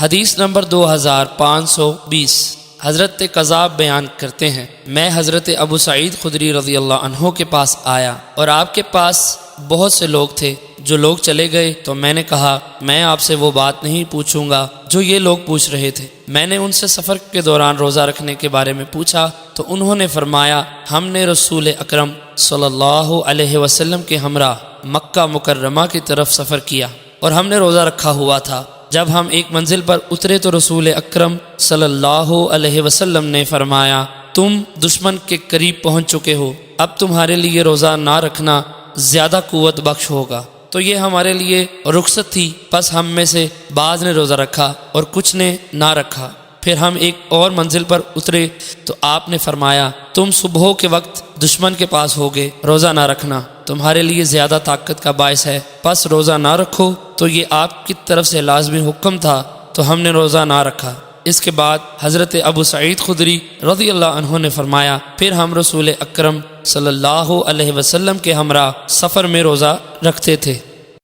حدیث نمبر 2520۔ حضرت قذاب بیان کرتے ہیں، میں حضرت ابو سعید خدری رضی اللہ عنہ کے پاس آیا اور آپ کے پاس بہت سے لوگ تھے۔ جو لوگ چلے گئے تو میں نے کہا میں آپ سے وہ بات نہیں پوچھوں گا جو یہ لوگ پوچھ رہے تھے۔ میں نے ان سے سفر کے دوران روزہ رکھنے کے بارے میں پوچھا تو انہوں نے فرمایا ہم نے رسول اکرم صلی اللہ علیہ وسلم کے ہمراہ مکہ مکرمہ کی طرف سفر کیا اور ہم نے روزہ رکھا ہوا تھا۔ جب ہم ایک منزل پر اترے تو رسول اکرم صلی اللہ علیہ وسلم نے فرمایا تم دشمن کے قریب پہنچ چکے ہو، اب تمہارے لیے روزہ نہ رکھنا زیادہ قوت بخش ہوگا۔ تو یہ ہمارے لیے رخصت تھی، پس ہم میں سے بعض نے روزہ رکھا اور کچھ نے نہ رکھا۔ پھر ہم ایک اور منزل پر اترے تو آپ نے فرمایا تم صبح کے وقت دشمن کے پاس ہوگے، روزہ نہ رکھنا تمہارے لیے زیادہ طاقت کا باعث ہے، پس روزہ نہ رکھو۔ تو یہ آپ کی طرف سے لازمی حکم تھا تو ہم نے روزہ نہ رکھا۔ اس کے بعد حضرت ابو سعید خدری رضی اللہ عنہ نے فرمایا پھر ہم رسول اکرم صلی اللہ علیہ وسلم کے ہمراہ سفر میں روزہ رکھتے تھے۔